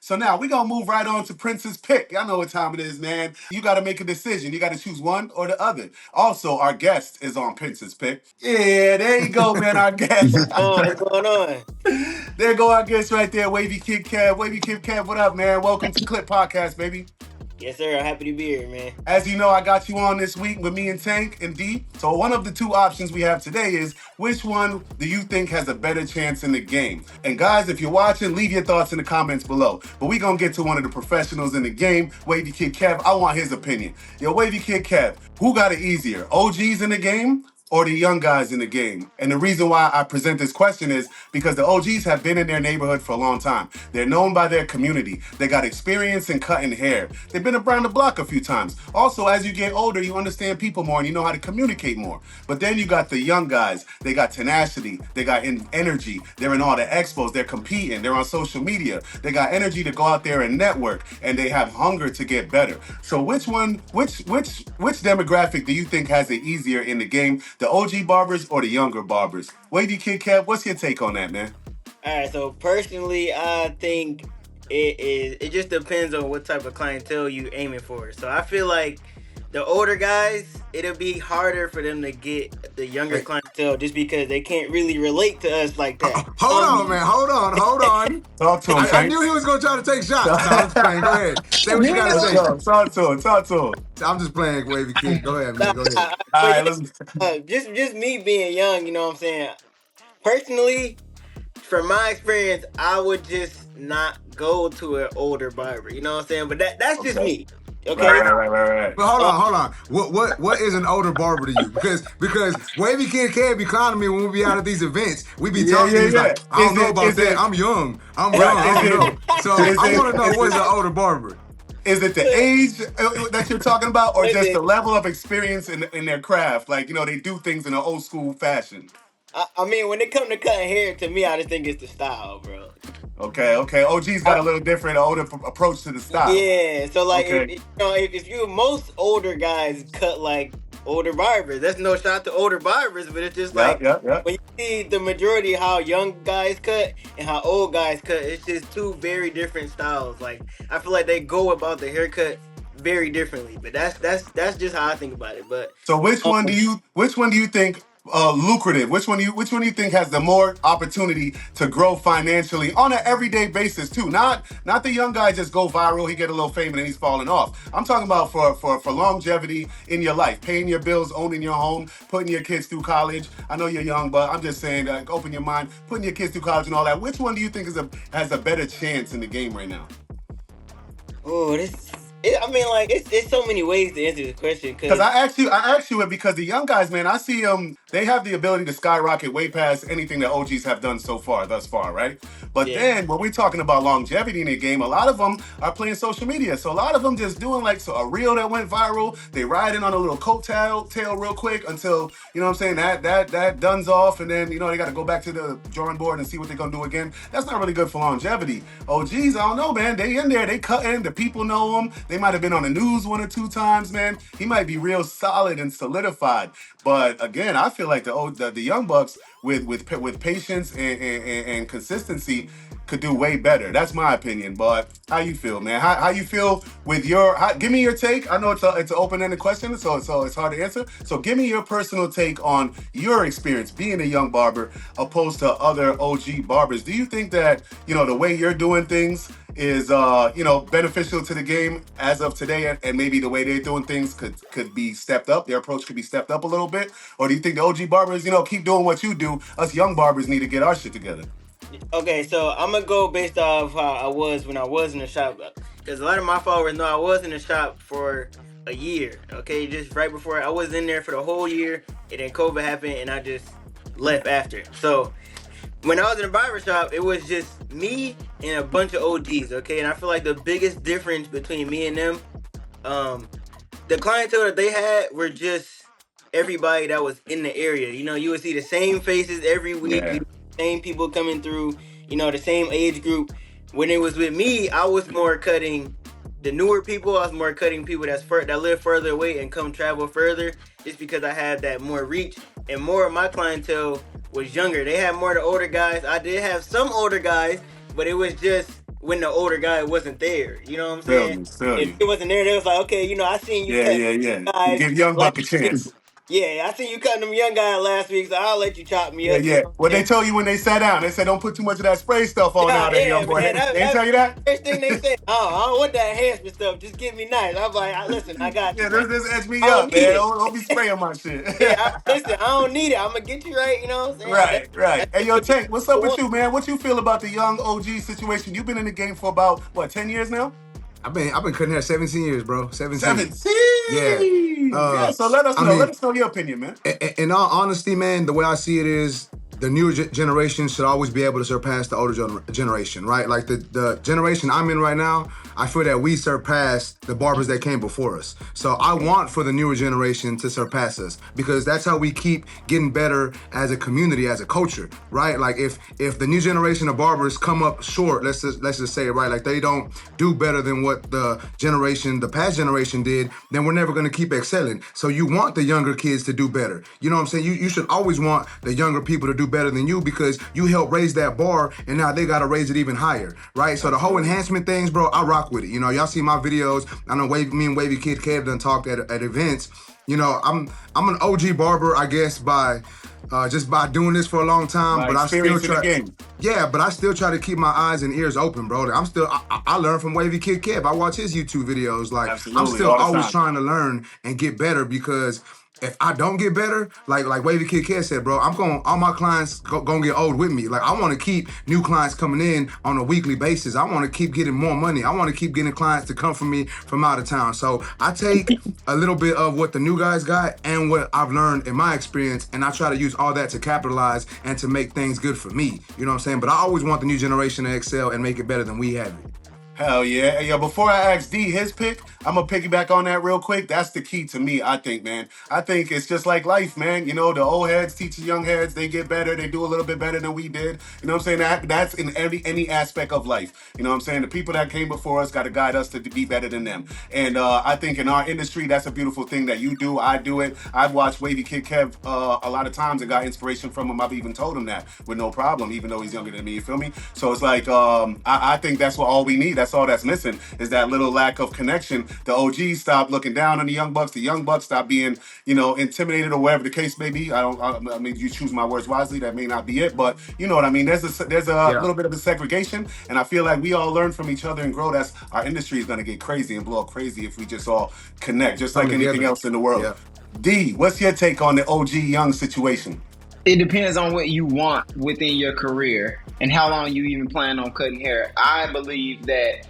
So now we're gonna move right on to Prince's pick. Y'all know what time it is, man. You gotta make a decision. You gotta choose one or the other. Also, our guest is on Prince's pick. Yeah, there you go, man. Our guest. What's going on? There go our guest right there, Wavy Kid Kev. Wavy Kid Kev, what up, man? Welcome to Clip Podcast, baby. Yes, sir. I'm happy to be here, man. As you know, I got you on this week with me and Tank and D. So one of the two options we have today is which one do you think has a better chance in the game? And guys, if you're watching, leave your thoughts in the comments below. But we gonna get to one of the professionals in the game, Wavy Kid Kev. I want his opinion. Yo, Wavy Kid Kev, who got it easier, OGs in the game or the young guys in the game? And the reason why I present this question is because the OGs have been in their neighborhood for a long time. They're known by their community. They got experience in cutting hair. They've been around the block a few times. Also, as you get older, you understand people more and you know how to communicate more. But then you got the young guys. They got tenacity. They got energy. They're in all the expos. They're competing. They're on social media. They got energy to go out there and network, and they have hunger to get better. So which demographic do you think has it easier in the game? The OG barbers or the younger barbers? Wavy Kid Kev, what's your take on that, man? All right. So personally, I think it just depends on what type of clientele you aiming for. So I feel like the older guys, it'll be harder for them to get the younger clientele just because they can't really relate to us like that. Hold on, man. Hold on. Talk to him, I Tank. knew he was going to try to take shots. No, I'm just playing. Go ahead. Say what you got to say. Talk to him. I'm just playing, Wavy Kid. Go ahead, man. Go ahead. All right, let's... Just me being young, you know what I'm saying? Personally, from my experience, I would just not go to an older barber. You know what I'm saying? But that's just me. Okay. Right. But hold on. What is an older barber to you? Because Wavy Kid can't be clowning me when we be out at these events. We be talking. He's like, I don't know about that. I'm young. I don't know. So I want to know what's an older barber. Is it the age that you're talking about, or just the level of experience in their craft? Like, you know, they do things in an old school fashion. I mean, when it comes to cutting hair, to me, I just think it's the style, bro. Okay. OG's got a little different, older approach to the style. Yeah, so like, Okay. if you most older guys cut like older barbers, that's no shot to older barbers, but it's just like when you see the majority of how young guys cut and how old guys cut, it's just two very different styles. Like, I feel like they go about the haircut very differently, but that's just how I think about it. But So which one do you think lucrative? Which one do you think has the more opportunity to grow financially on an everyday basis too? Not the young guy just go viral, he get a little fame and then he's falling off. I'm talking about for longevity in your life, paying your bills, owning your home, putting your kids through college. I know you're young, but I'm just saying, open your mind, putting your kids through college and all that. Which one do you think has a better chance in the game right now? I mean, like, it's so many ways to answer this question. Because I asked you it because the young guys, man, I see them. They have the ability to skyrocket way past anything that OGs have done thus far, right? But then when we're talking about longevity in the game, a lot of them are playing social media. So a lot of them just doing like a reel that went viral. They riding on a little coattail real quick until, you know what I'm saying, that duns off, and then, you know, they got to go back to the drawing board and see what they're gonna do again. That's not really good for longevity. OGs, I don't know, man. They in there, they cutting. The people know them. They might have been on the news one or two times, man. He might be real solid and solidified. But again, I feel like the young bucks with patience and consistency could do way better. That's my opinion. But how you feel, man? How you feel with give me your take. I know it's an open-ended question, so it's hard to answer. So give me your personal take on your experience being a young barber opposed to other OG barbers. Do you think that, you know, the way you're doing things is beneficial to the game as of today, and maybe the way they're doing things could be stepped up, their approach could be stepped up a little bit? Or do you think the OG barbers, you know, keep doing what you do, us young barbers need to get our shit together? Okay, so I'm gonna go based off how I was when I was in the shop, because a lot of my followers know I was in the shop for a year. Okay, just right before I was in there for the whole year, and then COVID happened, and I just left after. So when I was in the barber shop, it was just me and a bunch of OGs. Okay, and I feel like the biggest difference between me and them, the clientele that they had were just everybody that was in the area. You know, you would see the same faces every week. Yeah. Same people coming through, you know, the same age group. When it was with me, I was more cutting the newer people. I was more cutting people that live further away and come travel further, just because I had that more reach. And more of my clientele was younger. They had more of the older guys. I did have some older guys, but it was just when the older guy wasn't there. You know what I'm Feel saying? you, feel If you. he wasn't there, they was like, okay, I seen you Yeah, cut yeah, yeah. guys Give Young last Buck a week. chance. Yeah, I seen you cutting them young guys last week, so I'll let you chop me Yeah, up. yeah. What they told you when they sat down, they said don't put too much of that spray stuff on Yeah, now, there, yeah, young boy. man. They didn't tell you that? First thing they said, oh, I don't want that enhancement stuff. Just get me nice. I'm like, listen, I got Yeah, you, man. this edge me I don't up, need man. it. Don't be spraying my shit. Listen, I don't need it. I'm gonna get you right. You know what I'm saying? Right, right. That's Hey, just yo, what you Tank, what's up with want. you, man? What you feel about the young OG situation? You've been in the game for about, what, 10 years now? I've been cutting hair 17 years, bro. 17. 17. Yeah. Yeah, so let us I know. mean, Let us know your opinion, man. in all honesty, man, the way I see it is the newer generation should always be able to surpass the older generation, right? Like the generation I'm in right now, I feel that we surpassed the barbers that came before us. So I want for the newer generation to surpass us because that's how we keep getting better as a community, as a culture, right? Like if the new generation of barbers come up short, let's just say it, right, like they don't do better than what the past generation did, then we're never gonna keep excelling. So you want the younger kids to do better. You know what I'm saying? You should always want the younger people to do better than you because you help raise that bar and now they gotta raise it even higher, right? So the whole enhancement things, bro, I rock with it. You know, y'all see my videos. I know me and Wavy Kid Kev done talked at events. You know, I'm an OG barber, I guess, by just by doing this for a long time. My but I still experience in the try. game. Yeah, but I still try to keep my eyes and ears open, bro. I learn from Wavy Kid Kev. I watch his YouTube videos. Like I'm Absolutely, still all the always time. trying to learn and get better because if I don't get better, like Wavy Kid Kev said, bro, all my clients gonna get old with me. Like I want to keep new clients coming in on a weekly basis. I want to keep getting more money. I want to keep getting clients to come from me from out of town. So I take a little bit of what the new guys got and what I've learned in my experience, and I try to use all that to capitalize and to make things good for me. You know what I'm saying? But I always want the new generation to excel and make it better than we have it. Hell yeah. Hey, yo, before I ask D his pick, I'm going to piggyback on that real quick. That's the key to me, I think, man. I think it's just like life, man. You know, the old heads teach the young heads. They get better. They do a little bit better than we did. You know what I'm saying? That's in any aspect of life. You know what I'm saying? The people that came before us got to guide us to be better than them. And I think in our industry, that's a beautiful thing that you do. I do it. I've watched Wavy Kid Kev a lot of times and got inspiration from him. I've even told him that with no problem, even though he's younger than me. You feel me? So it's like, I think that's what all we need. That's all that's missing is that little lack of connection. The OGs stop looking down on the young bucks. The young bucks stop being, intimidated or whatever the case may be. I mean, you choose my words wisely. That may not be it, but you know what I mean. There's a little bit of a segregation, and I feel like we all learn from each other and grow. That's our industry is going to get crazy and blow up crazy if we just all connect, just like anything else in the world. Yeah. D, what's your take on the OG young situation? It depends on what you want within your career and how long you even plan on cutting hair. I believe that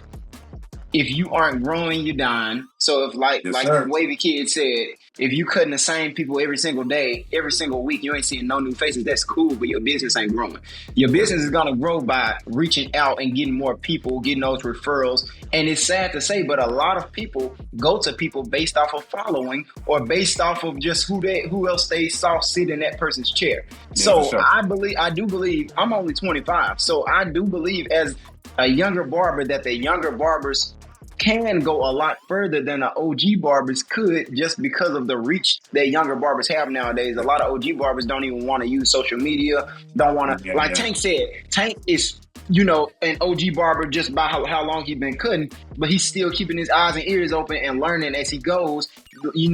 if you aren't growing, you're dying. So if like Wavy Kid said, if you cutting the same people every single day, every single week, you ain't seeing no new faces, that's cool, but your business ain't growing. Your business is gonna grow by reaching out and getting more people, getting those referrals. And it's sad to say, but a lot of people go to people based off of following or based off of just who else they saw sit in that person's chair. Yeah, so sure. I do believe, I'm only 25, so I do believe as a younger barber that the younger barbers can go a lot further than the OG barbers could just because of the reach that younger barbers have nowadays. A lot of OG barbers don't even want to use social media, don't want to, Tank said, Tank is, an OG barber just by how long he's been cutting, but he's still keeping his eyes and ears open and learning as he goes. He's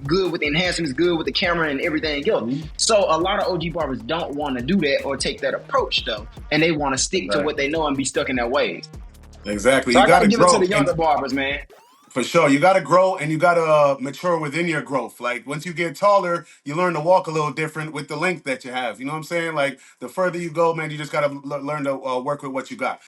good with the enhancements, good with the camera and everything else. Mm-hmm. So a lot of OG barbers don't want to do that or take that approach though, and they want to stick to what they know and be stuck in their ways. Exactly. So you I gotta give grow it to the younger barbers, man. For sure. You got to grow and you got to mature within your growth. Like once you get taller, you learn to walk a little different with the length that you have. You know what I'm saying? Like the further you go, man, you just got to learn to work with what you got.